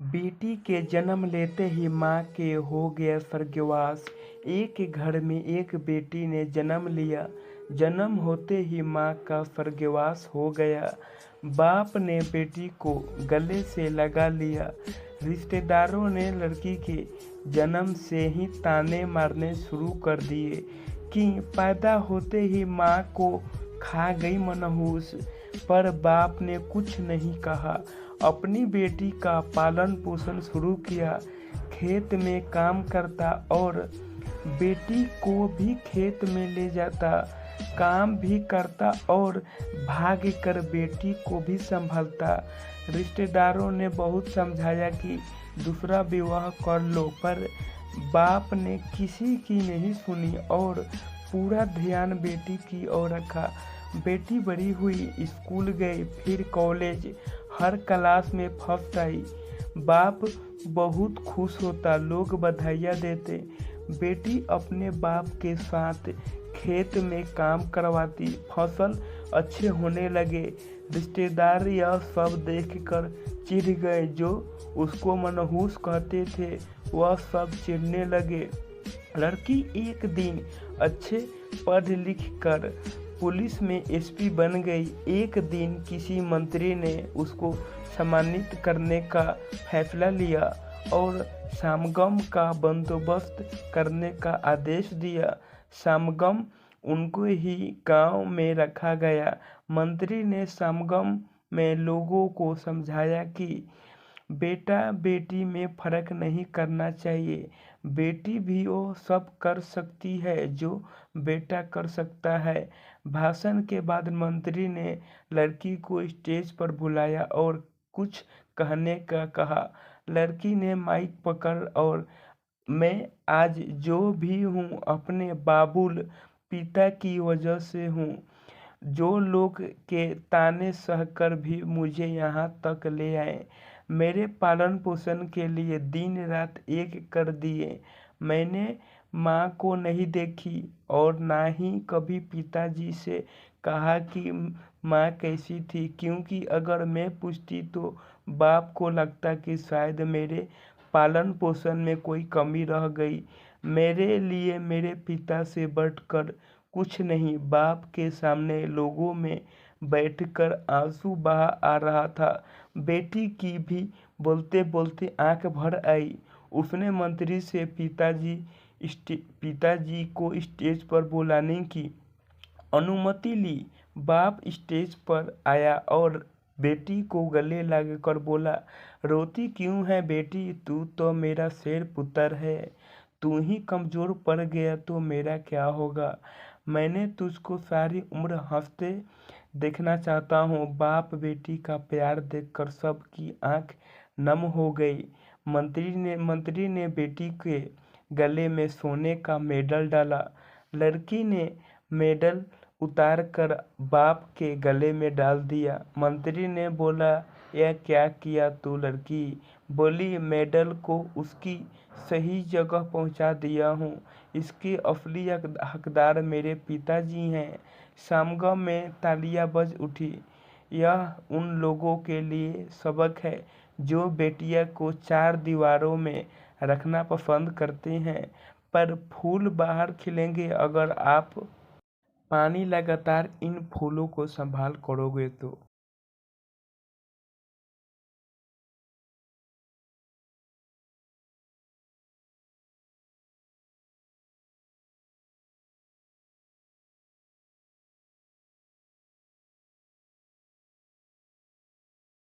बेटी के जन्म लेते ही माँ के हो गया स्वर्गवास। एक घर में एक बेटी ने जन्म लिया। जन्म होते ही माँ का स्वर्गवास हो गया। बाप ने बेटी को गले से लगा लिया। रिश्तेदारों ने लड़की के जन्म से ही ताने मारने शुरू कर दिए कि पैदा होते ही माँ को खा गई मनहूस। पर बाप ने कुछ नहीं कहा। अपनी बेटी का पालन पोषण शुरू किया। खेत में काम करता और बेटी को भी खेत में ले जाता। काम भी करता और भाग कर बेटी को भी संभालता। रिश्तेदारों ने बहुत समझाया कि दूसरा विवाह कर लो, पर बाप ने किसी की नहीं सुनी और पूरा ध्यान बेटी की ओर रखा। बेटी बड़ी हुई, स्कूल गई, फिर कॉलेज, हर क्लास में फर्स्ट आई। बाप बहुत खुश होता, लोग बधाइयाँ देते। बेटी अपने बाप के साथ खेत में काम करवाती, फसल अच्छे होने लगे। रिश्तेदार यह सब देखकर चिढ़ गए। जो उसको मनहूस कहते थे वह सब चिढ़ने लगे। लड़की एक दिन अच्छे पढ़ लिख कर पुलिस में एसपी बन गई। एक दिन किसी मंत्री ने उसको सम्मानित करने का फैसला लिया और समागम का बंदोबस्त करने का आदेश दिया। समागम उनको ही गांव में रखा गया। मंत्री ने समागम में लोगों को समझाया कि बेटा बेटी में फर्क नहीं करना चाहिए। बेटी भी वो सब कर सकती है जो बेटा कर सकता है। भाषण के बाद मंत्री ने लड़की को स्टेज पर बुलाया और कुछ कहने का कहा। लड़की ने माइक पकड़ और मैं आज जो भी हूँ अपने बाबुल पिता की वजह से हूँ, जो लोग के ताने सहकर भी मुझे यहाँ तक ले आए। मेरे पालन पोषण के लिए दिन रात एक कर दिए। मैंने माँ को नहीं देखी और ना ही कभी पिताजी से कहा कि माँ कैसी थी, क्योंकि अगर मैं पूछती तो बाप को लगता कि शायद मेरे पालन पोषण में कोई कमी रह गई। मेरे लिए मेरे पिता से बढ़कर कुछ नहीं। बाप के सामने लोगों में बैठकर आंसू बहा आ रहा था। बेटी की भी बोलते बोलते आंख भर आई। उसने मंत्री से पिताजी को स्टेज पर बुलाने की अनुमति ली। बाप स्टेज पर आया और बेटी को गले लगकर बोला, रोती क्यों है बेटी? तू तो मेरा शेर पुत्र है। तू ही कमजोर पड़ गया तो मेरा क्या होगा? मैंने तुझको सारी उम्र हंसते देखना चाहता हूँ। बाप बेटी का प्यार देखकर सबकी आंख नम हो गई। मंत्री ने बेटी के गले में सोने का मेडल डाला। लड़की ने मेडल उतार कर बाप के गले में डाल दिया। मंत्री ने बोला, यह क्या किया तू लड़की? बोली, मेडल को उसकी सही जगह पहुंचा दिया हूँ। इसके असली हकदार मेरे पिताजी हैं। समागम में तालियां बज उठी। यह उन लोगों के लिए सबक है जो बेटियों को चार दीवारों में रखना पसंद करते हैं, पर फूल बाहर खिलेंगे अगर आप पानी लगातार इन फूलों को संभाल करोगे तो।